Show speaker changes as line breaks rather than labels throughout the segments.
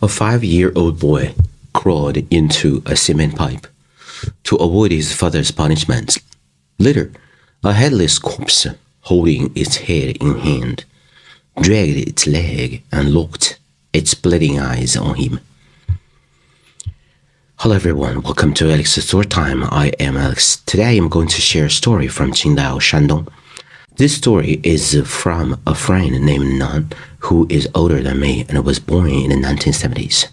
A 5-year-old boy crawled into a cement pipe to avoid his father's punishment. Later, a headless corpse, holding its head in hand, dragged its leg and locked its bleeding eyes on him. Hello everyone, welcome to Alex's Story Time. I am Alex. Today I'm going to share a story from Qingdao, Shandong. This story is from a friend named Nan, who is older than me and was born in the 1970s.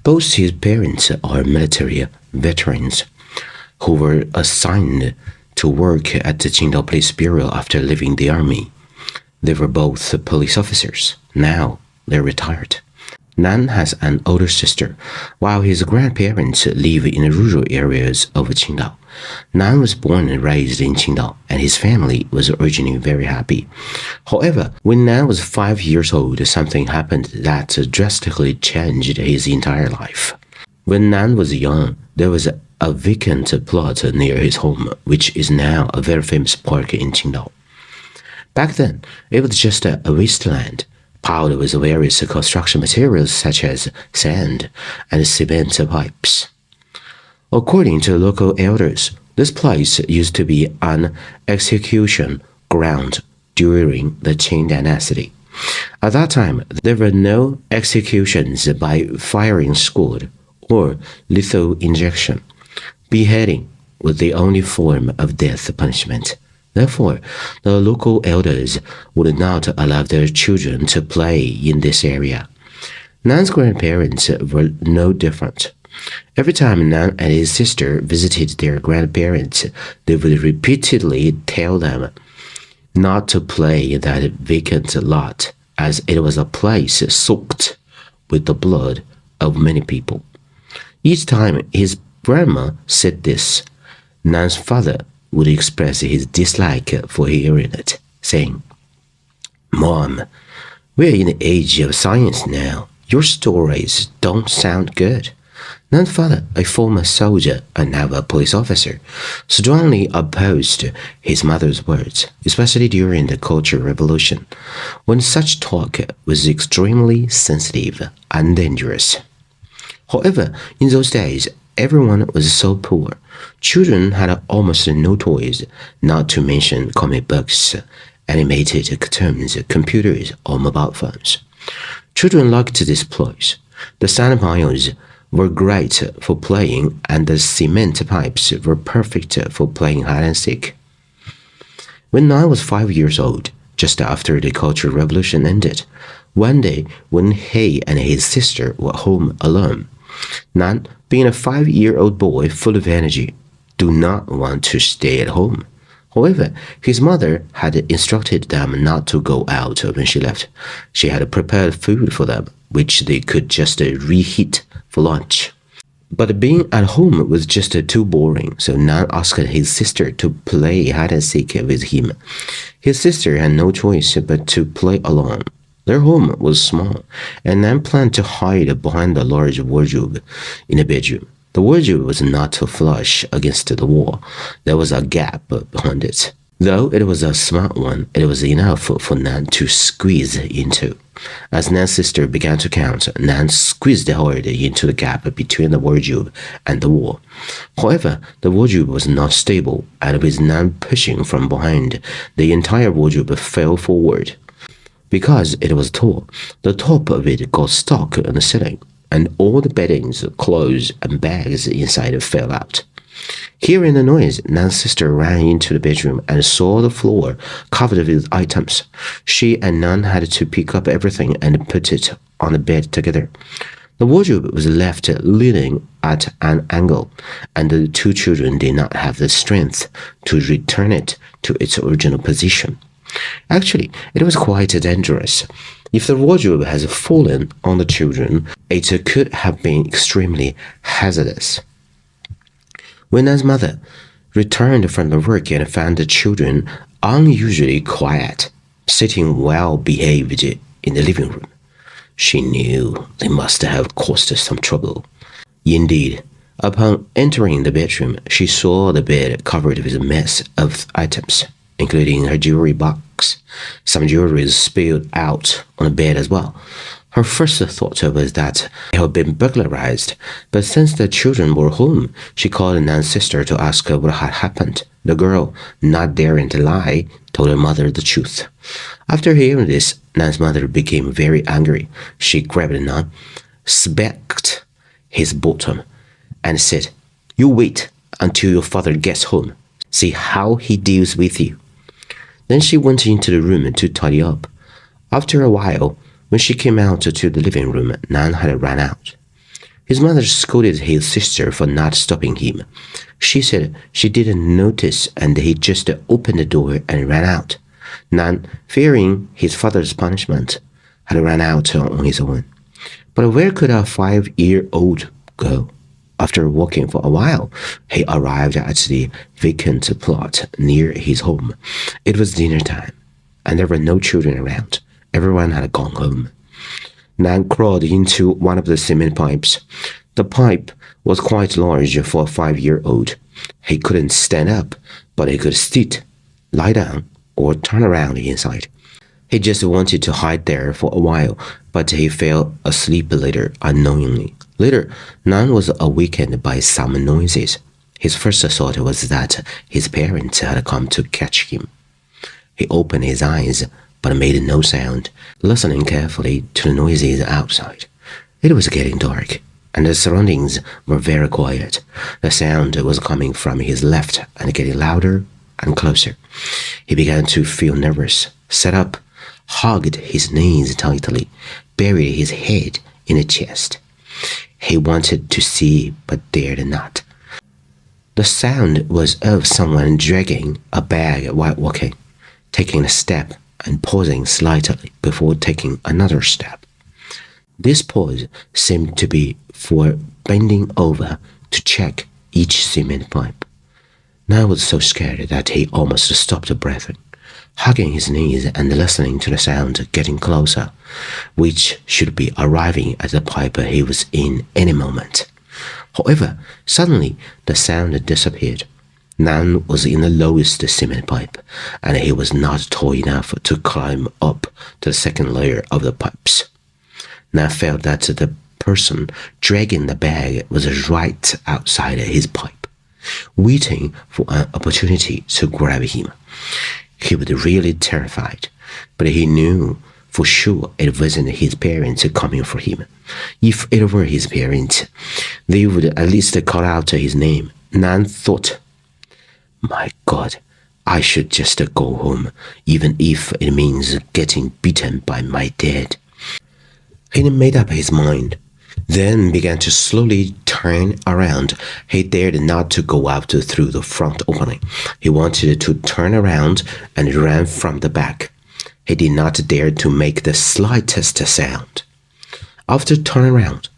Both his parents are military veterans who were assigned to work at the Qingdao Police Bureau after leaving the army. They were both police officers. Now they're retired. Nan has an older sister, while his grandparents live in the rural areas of Qingdao. Nan was born and raised in Qingdao, and his family was originally very happy. However, when Nan was 5 years old, something happened that drastically changed his entire life. When Nan was young, there was a vacant plot near his home, which is now a very famous park in Qingdao. Back then, it was just a wasteland, piled with various construction materials such as sand and cement pipes. According to local elders, this place used to be an execution ground during the Qing dynasty. At that time, there were no executions by firing squad or lethal injection. Beheading was the only form of death punishment. Therefore, the local elders would not allow their children to play in this area. Nan's grandparents were no different. Every time Nan and his sister visited their grandparents, they would repeatedly tell them not to play in that vacant lot, as it was a place soaked with the blood of many people. Each time his grandma said this, Nan's father would express his dislike for hearing it, saying, "Mom, we're in the age of science now. Your stories don't sound good." Nan's father, a former soldier and now a police officer, strongly opposed his mother's words, especially during the Cultural Revolution, when such talk was extremely sensitive and dangerous. However, in those days, everyone was so poor. Children had almost no toys, not to mention comic books, animated cartoons, computers, or mobile phones. Children liked this place. The sand piles were great for playing, and the cement pipes were perfect for playing hide and seek. When Nan was 5 years old, just after the Cultural Revolution ended, one day when he and his sister were home alone, Nan, being a 5-year-old boy full of energy, did not want to stay at home. However, his mother had instructed them not to go out when she left. She had prepared food for them, which they could just reheat for lunch. But being at home was just too boring, so Nan asked his sister to play hide and seek with him. His sister had no choice but to play along. Their home was small, and Nan planned to hide behind the large wardrobe in the bedroom. The wardrobe was not flush against the wall. There was a gap behind it. Though it was a small one, it was enough for Nan to squeeze into. As Nan's sister began to count, Nan squeezed hard into the gap between the wardrobe and the wall. However, the wardrobe was not stable, and with Nan pushing from behind, the entire wardrobe fell forward. Because it was tall, the top of it got stuck on the ceiling, and all the beddings, clothes, and bags inside fell out. Hearing the noise, Nan's sister ran into the bedroom and saw the floor covered with items. She and Nan had to pick up everything and put it on the bed together. The wardrobe was left leaning at an angle, and the two children did not have the strength to return it to its original position. Actually, it was quite dangerous. If the wardrobe has fallen on the children, it could have been extremely hazardous. When Nan's mother returned from the work and found the children unusually quiet, sitting well-behaved in the living room, she knew they must have caused some trouble. Indeed, upon entering the bedroom, she saw the bed covered with a mess of items, including her jewelry box. Some jewelry was spilled out on the bed as well. Her first thought was that it had been burglarized, but since the children were home, she called Nan's sister to ask her what had happened. The girl, not daring to lie, told her mother the truth. After hearing this, Nan's mother became very angry. She grabbed Nan, smacked his bottom, and said, "You wait until your father gets home. See how he deals with you." Then she went into the room to tidy up. After a while, when she came out to the living room, Nan had run out. His mother scolded his sister for not stopping him. She said she didn't notice and he just opened the door and ran out. Nan, fearing his father's punishment, had run out on his own. But where could a 5-year-old go? After walking for a while, he arrived at the vacant plot near his home. It was dinner time, and there were no children around. Everyone had gone home. Nan crawled into one of the cement pipes. The pipe was quite large for a 5-year-old. He couldn't stand up, but he could sit, lie down, or turn around inside. He just wanted to hide there for a while, but he fell asleep later unknowingly. Later, Nan was awakened by some noises. His first thought was that his parents had come to catch him. He opened his eyes, but made no sound, listening carefully to the noises outside. It was getting dark, and the surroundings were very quiet. The sound was coming from his left and getting louder and closer. He began to feel nervous, sat up, hugged his knees tightly, buried his head in the chest. He wanted to see, but dared not. The sound was of someone dragging a bag while walking, taking a step and pausing slightly before taking another step. This pause seemed to be for bending over to check each cement pipe. Nan was so scared that he almost stopped breathing, hugging his knees and listening to the sound getting closer, which should be arriving at the pipe he was in any moment. However, suddenly the sound disappeared. Nan was in the lowest cement pipe, and he was not tall enough to climb up to the second layer of the pipes. Nan felt that the person dragging the bag was right outside his pipe, waiting for an opportunity to grab him. He was really terrified, but he knew for sure it wasn't his parents coming for him. If it were his parents, they would at least call out his name. Nan thought, "My God, I should just go home, even if it means getting beaten by my dad." He made up his mind, then began to slowly turn around. He dared not to go out through the front opening. He wanted to turn around and ran from the back. He did not dare to make the slightest sound. After turning around,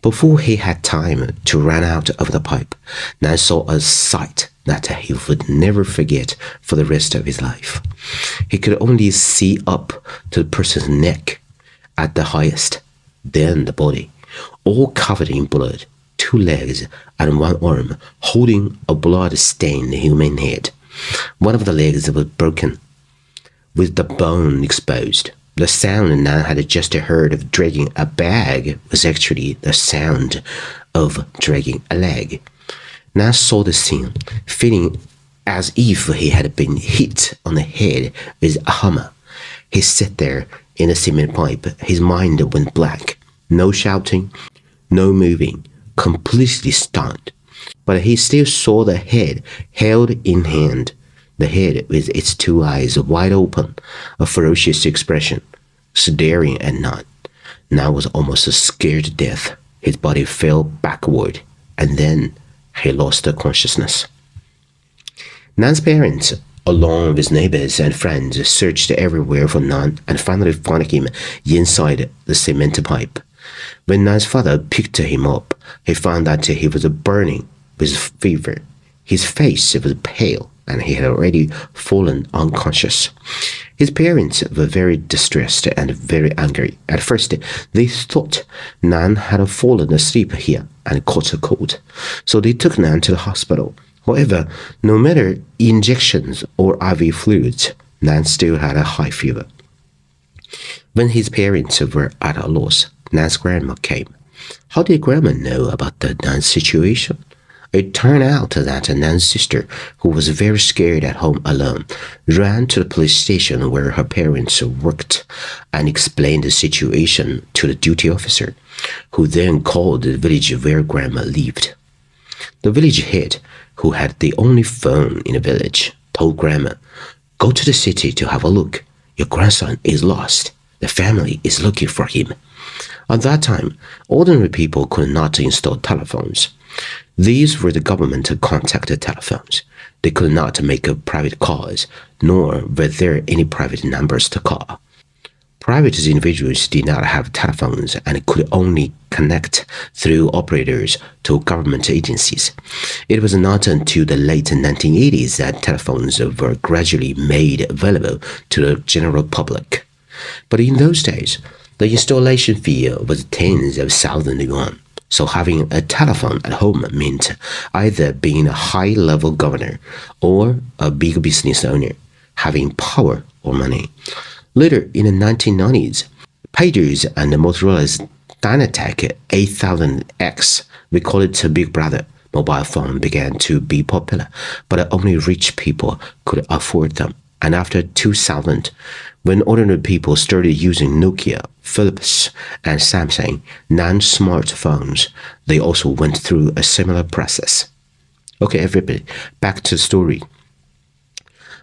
before he had time to run out of the pipe, Nan saw a sight that he would never forget for the rest of his life. He could only see up to the person's neck at the highest, then the body, all covered in blood, 2 legs and 1 arm, holding a blood-stained human head. One of the legs was broken, with the bone exposed. The sound Nan had just heard of dragging a bag was actually the sound of dragging a leg. Nan saw the scene, feeling as if he had been hit on the head with a hammer. He sat there in the cement pipe. His mind went blank. No shouting, no moving, completely stunned. But he still saw the head held in hand, the head with its 2 eyes wide open, a ferocious expression, staring at Nan. Nan was almost scared to death. His body fell backward, and then he lost consciousness. Nan's parents, along with neighbors and friends, searched everywhere for Nan and finally found him inside the cement pipe. When Nan's father picked him up, he found that he was burning with fever. His face was pale, and he had already fallen unconscious. His parents were very distressed and very angry. At first, they thought Nan had fallen asleep here and caught a cold, so they took Nan to the hospital. However, no matter injections or IV fluids, Nan still had a high fever. When his parents were at a loss, Nan's grandma came. How did Grandma know about the Nan's situation? It turned out that Nan's sister, who was very scared at home alone, ran to the police station where her parents worked and explained the situation to the duty officer, who then called the village where Grandma lived. The village head, who had the only phone in the village, told Grandma, "Go to the city to have a look. Your grandson is lost. The family is looking for him." At that time, ordinary people could not install telephones. These were the government-contacted telephones. They could not make private calls, nor were there any private numbers to call. Private individuals did not have telephones and could only connect through operators to government agencies. It was not until the late 1980s that telephones were gradually made available to the general public. But in those days, the installation fee was tens of thousands of yuan. So having a telephone at home meant either being a high-level governor or a big business owner, having power or money. Later, in the 1990s, pagers and Motorola's Dynatec 8000X, we call it Big Brother, mobile phone began to be popular, but only rich people could afford them. And after 2000, when ordinary people started using Nokia, Philips, and Samsung non-smartphones, they also went through a similar process. Okay, everybody, back to the story.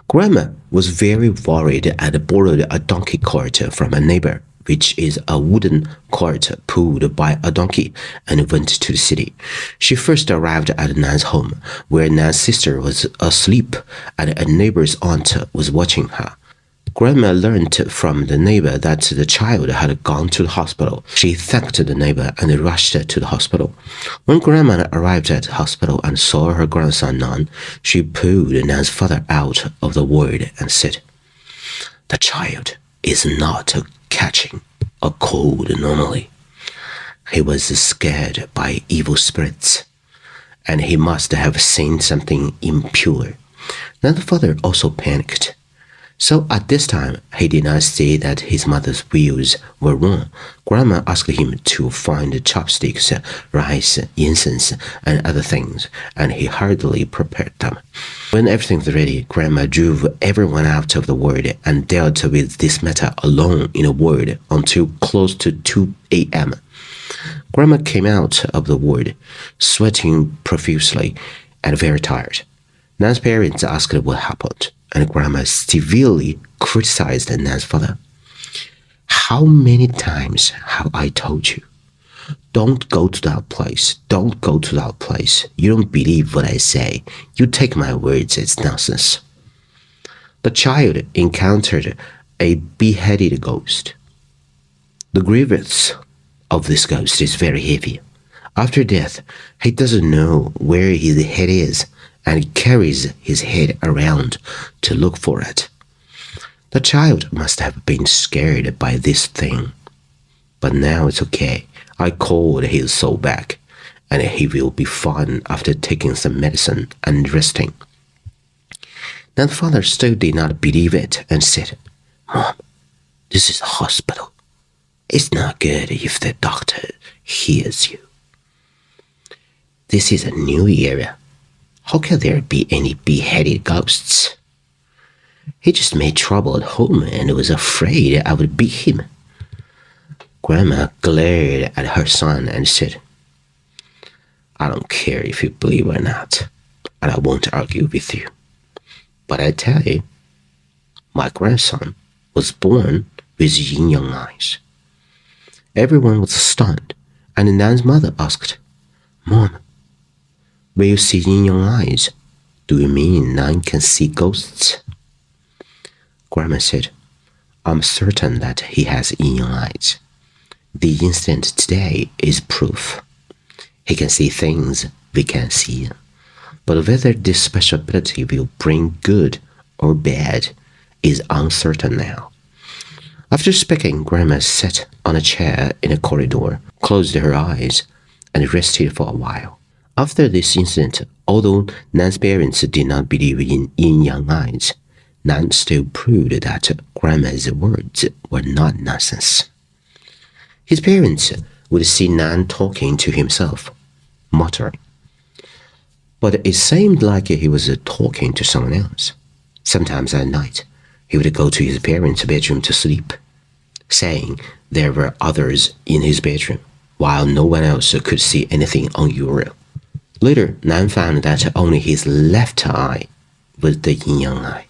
Grandma was very worried and borrowed a donkey cart from a neighbor, which is a wooden cart pulled by a donkey, and went to the city. She first arrived at Nan's home, where Nan's sister was asleep and a neighbor's aunt was watching her. Grandma learned from the neighbor that the child had gone to the hospital. She thanked the neighbor and rushed to the hospital. When Grandma arrived at the hospital and saw her grandson Nan, she pulled Nan's father out of the ward and said, "The child is not catching a cold normally. He was scared by evil spirits, and he must have seen something impure." Nan's father also panicked. So at this time, he did not see that his mother's views were wrong. Grandma asked him to find chopsticks, rice, incense, and other things, and he hurriedly prepared them. When everything was ready, Grandma drove everyone out of the ward and dealt with this matter alone in a ward until close to 2 a.m. Grandma came out of the ward, sweating profusely and very tired. Nan's parents asked what happened, and Grandma severely criticized Nan's father. "How many times have I told you? Don't go to that place. Don't go to that place. You don't believe what I say. You take my words as nonsense." The child encountered a beheaded ghost. The grievance of this ghost is very heavy. After death, he doesn't know where his head is, and carries his head around to look for it. The child must have been scared by this thing. But now it's okay. I called his soul back, and he will be fine after taking some medicine and resting. Then the father still did not believe it and said, "Mom, this is a hospital. It's not good if the doctor hears you. This is a new era. How can there be any beheaded ghosts? He just made trouble at home and was afraid I would beat him." Grandma glared at her son and said, "I don't care if you believe or not, and I won't argue with you. But I tell you, my grandson was born with yin-yang eyes." Everyone was stunned, and Nan's mother asked, "Mom, will you see yin-yang eyes? Do you mean Nan can see ghosts?" Grandma said, "I'm certain that he has yin-yang eyes. The incident today is proof. He can see things we can't see. But whether this special ability will bring good or bad is uncertain now." After speaking, Grandma sat on a chair in a corridor, closed her eyes, and rested for a while. After this incident, although Nan's parents did not believe in yin-yang eyes, Nan still proved that Grandma's words were not nonsense. His parents would see Nan talking to himself, muttering. But it seemed like he was talking to someone else. Sometimes at night, he would go to his parents' bedroom to sleep, saying there were others in his bedroom, while no one else could see anything unusual. Later, Nan found that only his left eye was the yin-yang eye.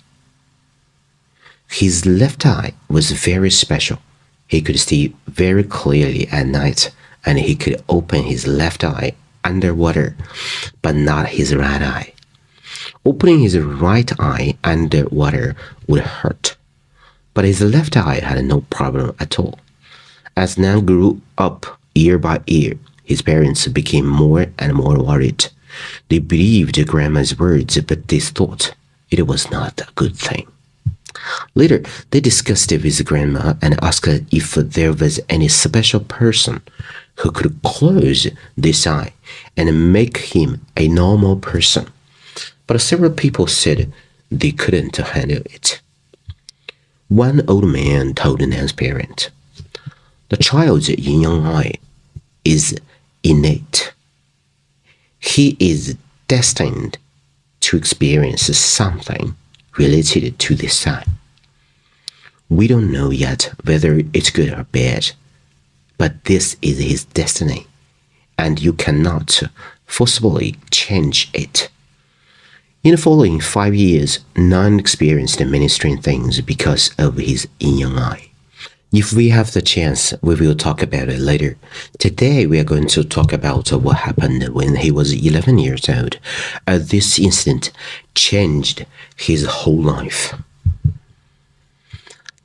His left eye was very special. He could see very clearly at night, and he could open his left eye underwater, but not his right eye. Opening his right eye underwater would hurt, but his left eye had no problem at all. As Nan grew up year by year, his parents became more and more worried. They believed Grandma's words, but they thought it was not a good thing. Later, they discussed it with Grandma and asked if there was any special person who could close this eye and make him a normal person. But several people said they couldn't handle it. One old man told Nan's parent, "The child's yin-yang eye is innate. He is destined to experience something related to this eye. We don't know yet whether it's good or bad, but this is his destiny, and you cannot forcibly change it." In the following 5 years, Nan experienced many strange things because of his yin-yang eye. If we have the chance, we will talk about it later. Today, we are going to talk about what happened when he was 11 years old. This incident changed his whole life.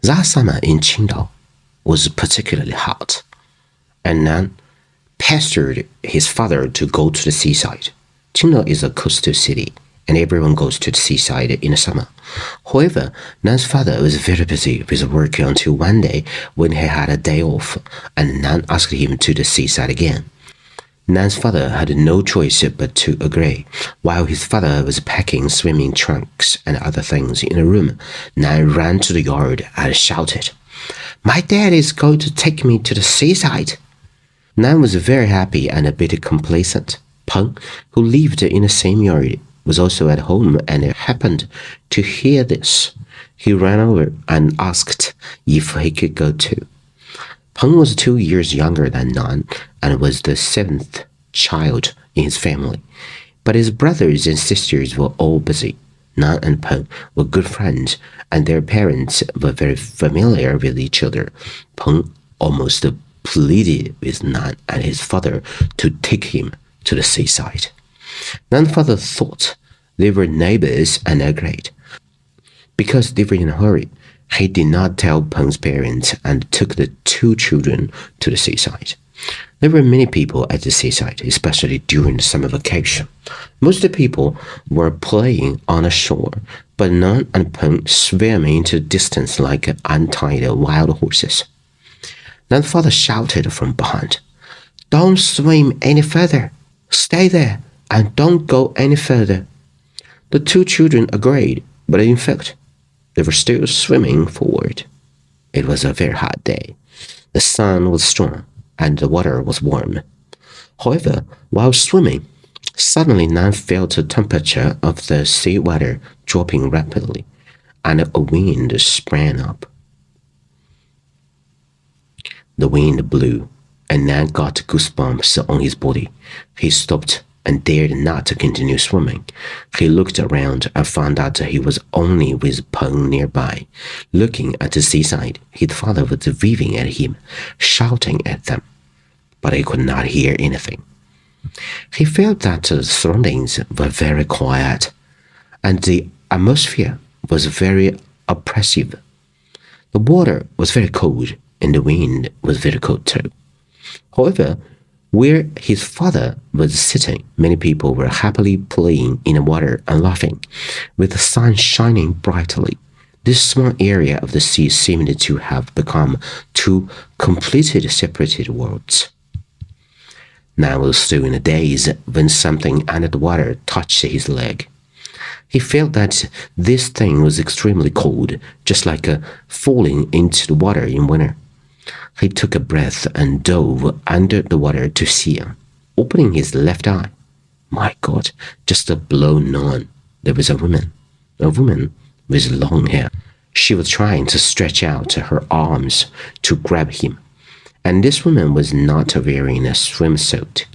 That summer in Qingdao was particularly hot, and Nan pestered his father to go to the seaside. Qingdao is a coastal city, and everyone goes to the seaside in the summer. However, Nan's father was very busy with work until one day when he had a day off, and Nan asked him to the seaside again. Nan's father had no choice but to agree. While his father was packing swimming trunks and other things in a room, Nan ran to the yard and shouted, "My dad is going to take me to the seaside." Nan was very happy and a bit complacent. Peng, who lived in the same yard, was also at home and happened to hear this. He ran over and asked if he could go too. Peng was 2 years younger than Nan and was the 7th child in his family, but his brothers and sisters were all busy. Nan and Peng were good friends, and their parents were very familiar with each other. Peng almost pleaded with Nan and his father to take him to the seaside. Nan's father thought they were neighbors and agreed. Because they were in a hurry, he did not tell Peng's parents and took the 2 children to the seaside. There were many people at the seaside, especially during the summer vacation. Most of the people were playing on the shore, but Nan and Peng swam into the distance like untied wild horses. Nan's father shouted from behind, "Don't swim any further. Stay there and don't go any further." The 2 children agreed, but in fact, they were still swimming forward. It was a very hot day. The sun was strong and the water was warm. However, while swimming, suddenly Nan felt the temperature of the sea water dropping rapidly, and a wind sprang up. The wind blew, and Nan got goosebumps on his body. He stopped and dared not to continue swimming. He looked around and found out he was only with Peng nearby. Looking at the seaside, his father was waving at him, shouting at them, but he could not hear anything. He felt that the surroundings were very quiet, and the atmosphere was very oppressive. The water was very cold, and the wind was very cold too. However, where his father was sitting, many people were happily playing in the water and laughing, with the sun shining brightly. This small area of the sea seemed to have become 2 completely separated worlds. Nan was still in a daze when something under the water touched his leg. He felt that this thing was extremely cold, just like falling into the water in winter. He took a breath and dove under the water to see, opening his left eye. My God, just below Nan, there was a woman with long hair. She was trying to stretch out her arms to grab him. And this woman was not wearing a swimsuit,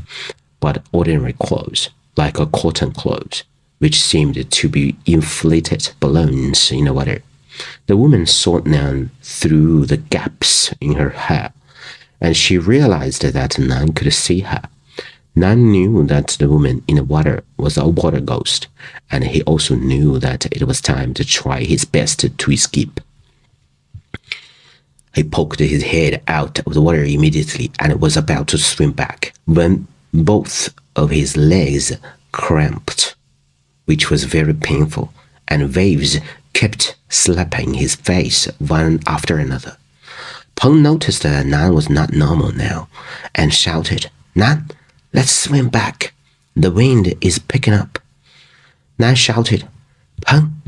but ordinary clothes, like a cotton clothes, which seemed to be inflated balloons in the water. The woman saw Nan through the gaps in her hair, and she realized that Nan could see her. Nan knew that the woman in the water was a water ghost, and he also knew that it was time to try his best to escape. He poked his head out of the water immediately and was about to swim back when both of his legs cramped, which was very painful, and waves kept slapping his face one after another. Peng noticed that Nan was not normal now and shouted, "Nan, let's swim back. The wind is picking up." Nan shouted, "Peng,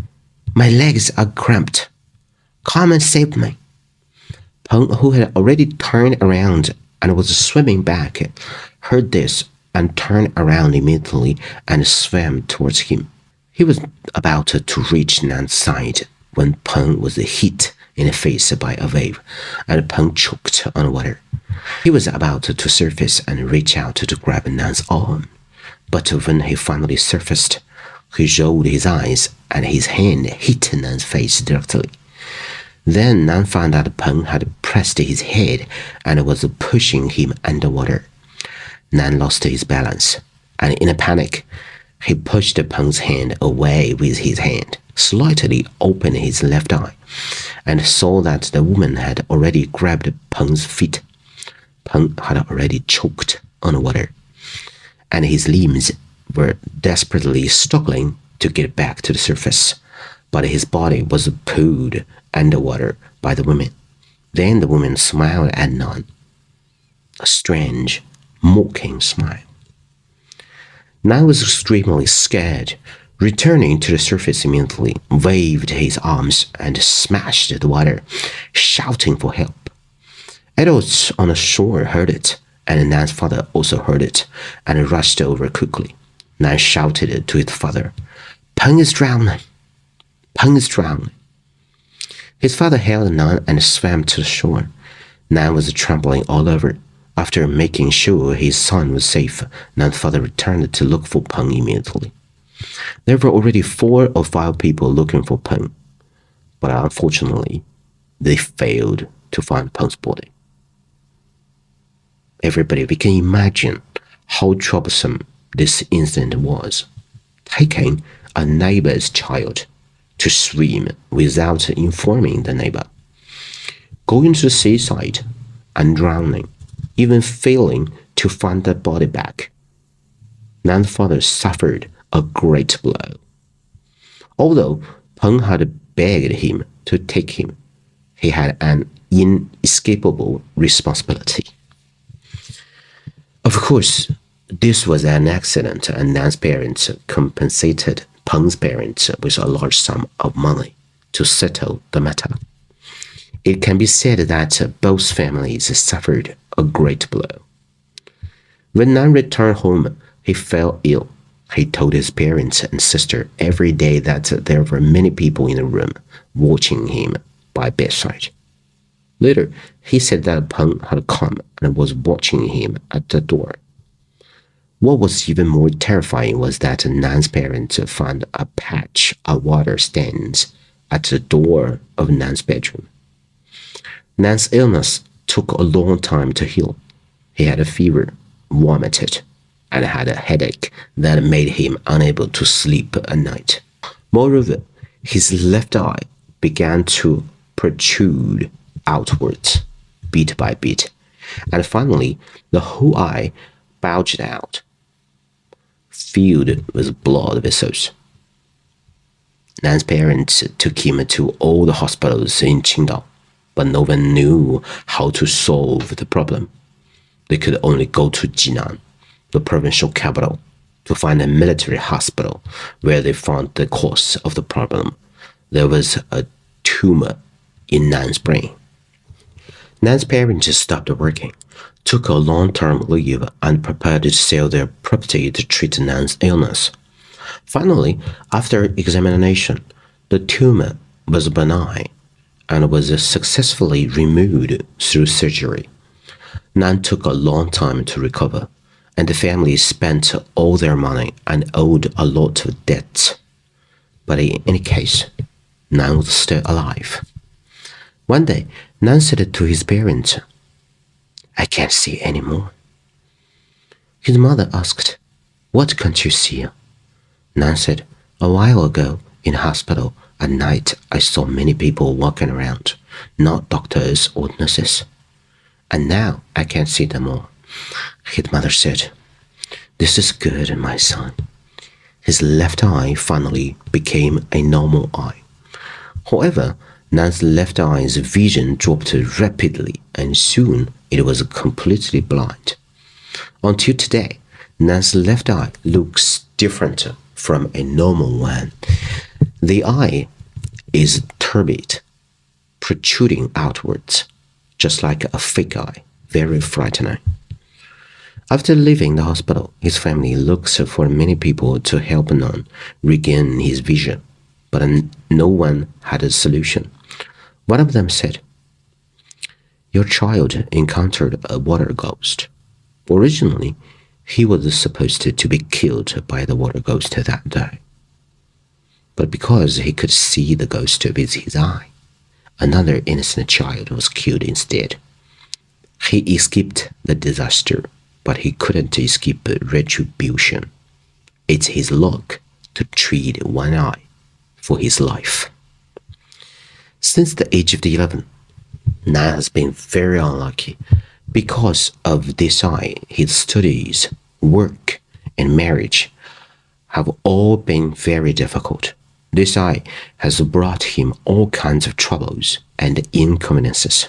my legs are cramped. Come and save me." Peng, who had already turned around and was swimming back, heard this and turned around immediately and swam towards him. He was about to reach Nan's side when Peng was hit in the face by a wave, and Peng choked on water. He was about to surface and reach out to grab Nan's arm, but when he finally surfaced, he rolled his eyes and his hand hit Nan's face directly. Then Nan found that Peng had pressed his head and was pushing him underwater. Nan lost his balance, and in a panic, he pushed Peng's hand away with his hand, slightly opened his left eye, and saw that the woman had already grabbed Peng's feet. Peng had already choked on water, and his limbs were desperately struggling to get back to the surface, but his body was pulled underwater by the woman. Then the woman smiled at Nan, a strange, mocking smile. Nan was extremely scared. Returning to the surface immediately, waved his arms and smashed the water, shouting for help. Adults on the shore heard it, and Nan's father also heard it, and rushed over quickly. Nan shouted to his father, "Peng is drowning! Peng is drowning!" His father held Nan and swam to the shore. Nan was trembling all over. After making sure his son was safe, Nan's father returned to look for Peng immediately. There were already 4 or 5 people looking for Peng, but unfortunately, they failed to find Peng's body. Everybody, we can imagine how troublesome this incident was. Taking a neighbor's child to swim without informing the neighbor, going to the seaside and drowning, even failing to find the body back. Nan's father suffered a great blow. Although Peng had begged him to take him, he had an inescapable responsibility. Of course, this was an accident, and Nan's parents compensated Peng's parents with a large sum of money to settle the matter. It can be said that both families suffered a great blow. When Nan returned home, he fell ill. He told his parents and sister every day that there were many people in the room watching him by bedside. Later, he said that Peng had come and was watching him at the door. What was even more terrifying was that Nan's parents found a patch of water stains at the door of Nan's bedroom. Nan's illness took a long time to heal. He had a fever, vomited, and had a headache that made him unable to sleep at night. Moreover, his left eye began to protrude outwards, bit by bit, and finally the whole eye bulged out, filled with blood vessels. Nan's parents took him to all the hospitals in Qingdao, but no one knew how to solve the problem. They could only go to Jinan, the provincial capital, to find a military hospital where they found the cause of the problem. There was a tumor in Nan's brain. Nan's parents stopped working, took a long-term leave, and prepared to sell their property to treat Nan's illness. Finally, after examination, the tumor was benign and was successfully removed through surgery. Nan took a long time to recover, and the family spent all their money and owed a lot of debts. But in any case, Nan was still alive. One day, Nan said to his parents, "I can't see anymore." His mother asked, "What can't you see?" Nan said, "A while ago, in hospital, at night, I saw many people walking around, not doctors or nurses. And now I can't see them all." His mother said, "This is good, my son." His left eye finally became a normal eye. However, Nan's left eye's vision dropped rapidly, and soon it was completely blind. Until today, Nan's left eye looks different from a normal one. The eye is turbid, protruding outwards, just like a fake eye, very frightening. After leaving the hospital, his family looks for many people to help Nan regain his vision, but no one had a solution. One of them said, "Your child encountered a water ghost. Originally, he was supposed to be killed by the water ghost that day. But because he could see the ghost with his eye, another innocent child was killed instead. He escaped the disaster, but he couldn't escape retribution. It's his luck to trade one eye for his life." Since the age of 11, Nan has been very unlucky. Because of this eye, his studies, work, and marriage have all been very difficult. This eye has brought him all kinds of troubles and inconveniences.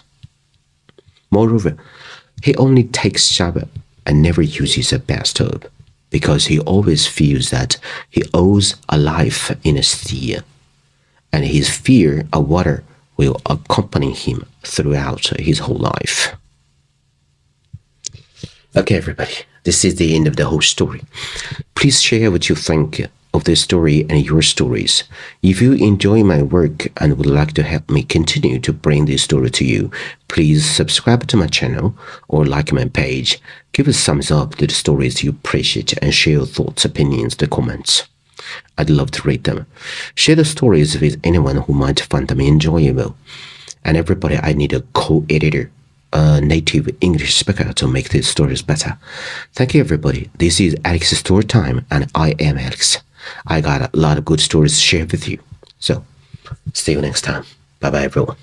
Moreover, he only takes shower and never uses a bathtub because he always feels that he owes a life in a sea, and his fear of water will accompany him throughout his whole life. Okay, everybody, this is the end of the whole story. Please share what you think of this story and your stories. If you enjoy my work and would like to help me continue to bring this story to you, please subscribe to my channel or like my page. Give a thumbs up to the stories you appreciate and share your thoughts, opinions, and comments. I'd love to read them. Share the stories with anyone who might find them enjoyable. And everybody, I need a co-editor, a native English speaker to make these stories better. Thank you, everybody. This is Alex's Story Time, and I am Alex. I got a lot of good stories to share with you. So, see you next time. Bye-bye, everyone.